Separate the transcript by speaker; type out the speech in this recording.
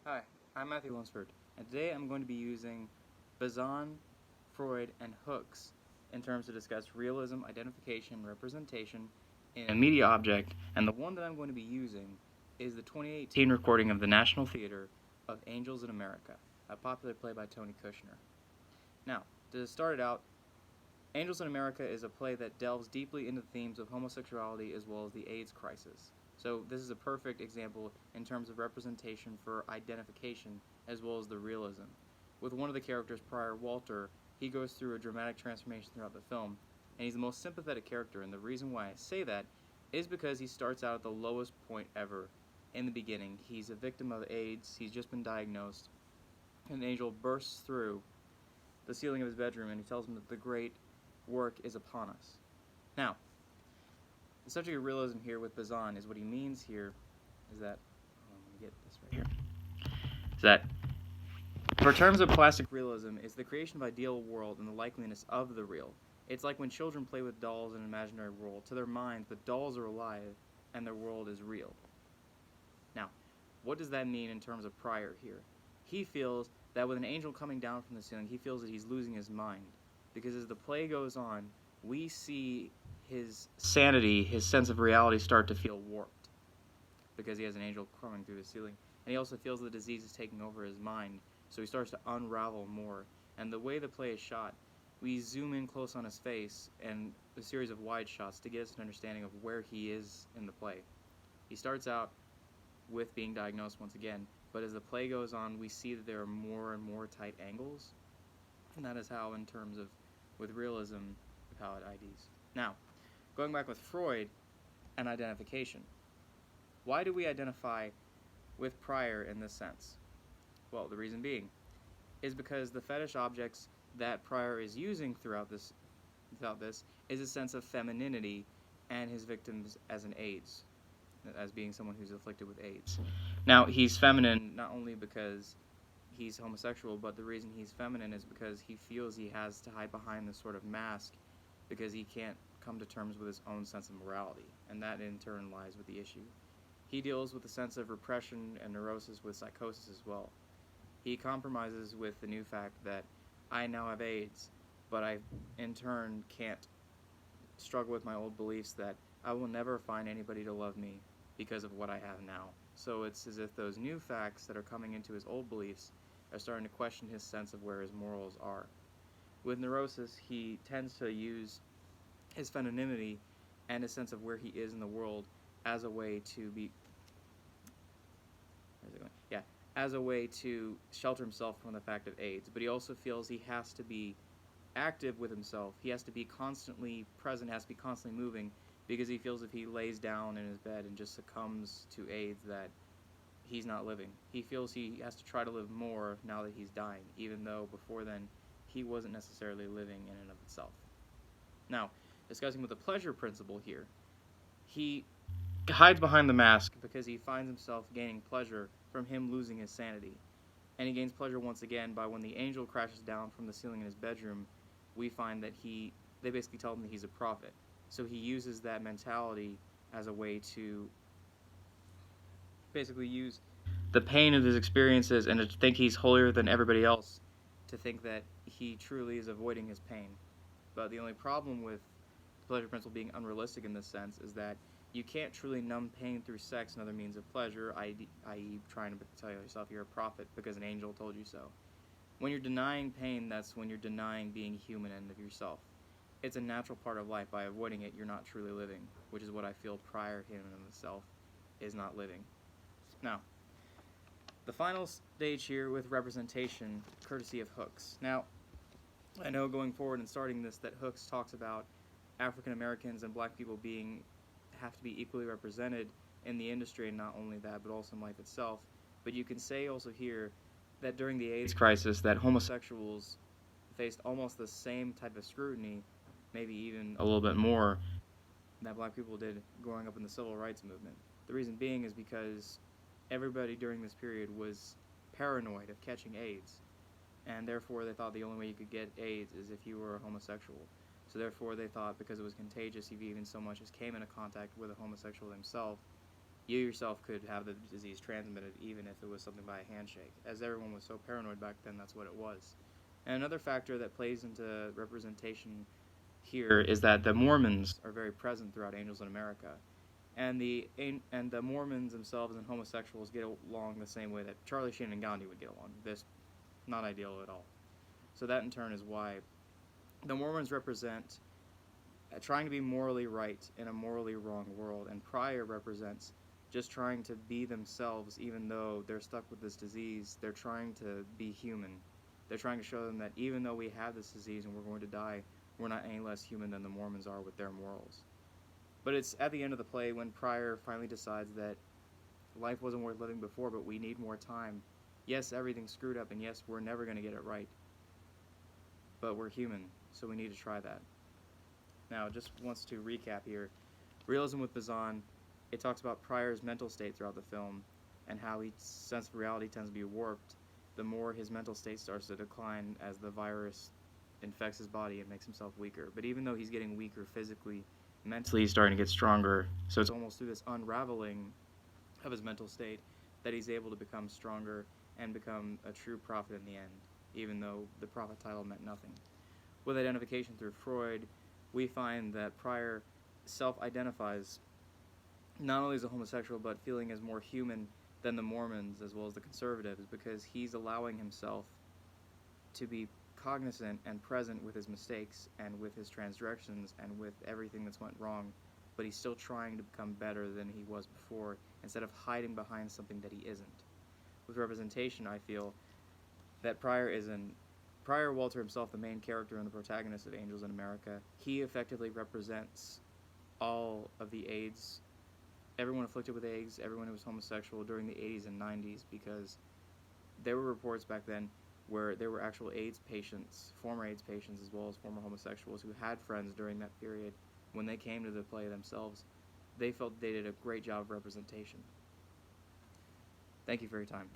Speaker 1: Hi, I'm Matthew Lunsford, and today I'm going to be using Bazin, Freud, and Hooks in terms to discuss realism, identification, representation in a media object, and the one that I'm going to be using is the 2018 recording of the National Theater of Angels in America, a popular play by Tony Kushner. Now, to start it out, Angels in America is a play that delves deeply into the themes of homosexuality as well as the AIDS crisis. So, this is a perfect example in terms of representation for identification as well as the realism. With one of the characters, Prior Walter, he goes through a dramatic transformation throughout the film, and he's the most sympathetic character. And the reason why I say that is because he starts out at the lowest point ever in the beginning. He's a victim of AIDS, he's just been diagnosed, and an angel bursts through the ceiling of his bedroom and he tells him that the great work is upon us. Now, the subject of realism here with Bazin is what he means here is that, let me get this right here, is that for terms of plastic realism is the creation of ideal world and the likeliness of the real. It's like when children play with dolls in an imaginary world. To their minds, the dolls are alive and their world is real. Now, what does that mean in terms of Prior here? He feels that with an angel coming down from the ceiling, he feels that he's losing his mind. Because as the play goes on, we see his sanity, his sense of reality start to feel warped. Because he has an angel coming through the ceiling. And he also feels the disease is taking over his mind, so he starts to unravel more. And the way the play is shot, we zoom in close on his face and a series of wide shots to get us an understanding of where he is in the play. He starts out with being diagnosed once again, but as the play goes on, we see that there are more and more tight angles, and that is how, in terms of with realism, how it IDs. Now, going back with Freud and identification, why do we identify with Prior in this sense? Well, the reason being is because the fetish objects that Prior is using throughout this is a sense of femininity and his victims as an AIDS, as being someone who's afflicted with AIDS. Now, he's feminine not only because he's homosexual, but the reason he's feminine is because he feels he has to hide behind this sort of mask because he can't come to terms with his own sense of morality, and that in turn lies with the issue. He deals with a sense of repression and neurosis with psychosis as well. He compromises with the new fact that I now have AIDS, but I in turn can't struggle with my old beliefs that I will never find anybody to love me because of what I have now. So it's as if those new facts that are coming into his old beliefs are starting to question his sense of where his morals are. With neurosis, he tends to use his femininity and his sense of where he is in the world as a way to be as a way to shelter himself from the fact of AIDS, but he also feels he has to be active with himself. He has to be constantly present, has to be constantly moving, because he feels if he lays down in his bed and just succumbs to AIDS that he's not living. He feels he has to try to live more now that he's dying, even though before then he wasn't necessarily living in and of itself. Now, discussing with the pleasure principle here, he hides behind the mask because he finds himself gaining pleasure from him losing his sanity. And he gains pleasure once again by when the angel crashes down from the ceiling in his bedroom, we find that they basically tell him that he's a prophet. So he uses that mentality as a way to basically use the pain of his experiences and to think he's holier than everybody else, to think that he truly is avoiding his pain. But the only problem with the pleasure principle being unrealistic in this sense is that you can't truly numb pain through sex and other means of pleasure, i.e., trying to tell yourself you're a prophet because an angel told you so. When you're denying pain, that's when you're denying being human and of yourself. It's a natural part of life. By avoiding it, you're not truly living, which is what I feel Prior, him and himself, is not living. Now, the final stage here with representation, courtesy of Hooks. Now, I know going forward and starting this that Hooks talks about African Americans and black people have to be equally represented in the industry, and not only that, but also in life itself. But you can say also here that during the AIDS crisis that homosexuals faced almost the same type of scrutiny, maybe even a little bit more, that black people did growing up in the civil rights movement. The reason being is because everybody during this period was paranoid of catching AIDS, and therefore they thought the only way you could get AIDS is if you were a homosexual. So therefore they thought because it was contagious, if you even so much as came into contact with a homosexual himself, you yourself could have the disease transmitted even if it was something by a handshake. As everyone was so paranoid back then, that's what it was. And another factor that plays into representation here is that the Mormons are very present throughout Angels in America. And the Mormons themselves and homosexuals get along the same way that Charlie Sheen and Gandhi would get along. This, not ideal at all. So that in turn is why the Mormons represent trying to be morally right in a morally wrong world, and Pryor represents just trying to be themselves even though they're stuck with this disease. They're trying to be human. They're trying to show them that even though we have this disease and we're going to die, we're not any less human than the Mormons are with their morals. But it's at the end of the play when Pryor finally decides that life wasn't worth living before, but we need more time. Yes, everything's screwed up, and yes, we're never going to get it right. But we're human, so we need to try that. Now, just wants to recap here. Realism with Bazan, it talks about Pryor's mental state throughout the film and how his sense of reality tends to be warped the more his mental state starts to decline as the virus infects his body and makes himself weaker. But even though he's getting weaker physically, mentally he's starting to get stronger. So it's almost through this unraveling of his mental state that he's able to become stronger and become a true prophet in the end, even though the prophet title meant nothing. With identification through Freud, we find that Pryor self-identifies not only as a homosexual, but feeling as more human than the Mormons as well as the conservatives, because he's allowing himself to be cognizant and present with his mistakes and with his transgressions and with everything that's went wrong, but he's still trying to become better than he was before instead of hiding behind something that he isn't. With representation, I feel that Pryor Walter himself, the main character and the protagonist of Angels in America, he effectively represents all of the AIDS, everyone afflicted with AIDS, everyone who was homosexual during the 80s and 90s, because there were reports back then where there were actual AIDS patients, former AIDS patients as well as former homosexuals who had friends during that period. When they came to the play themselves, they felt they did a great job of representation. Thank you for your time.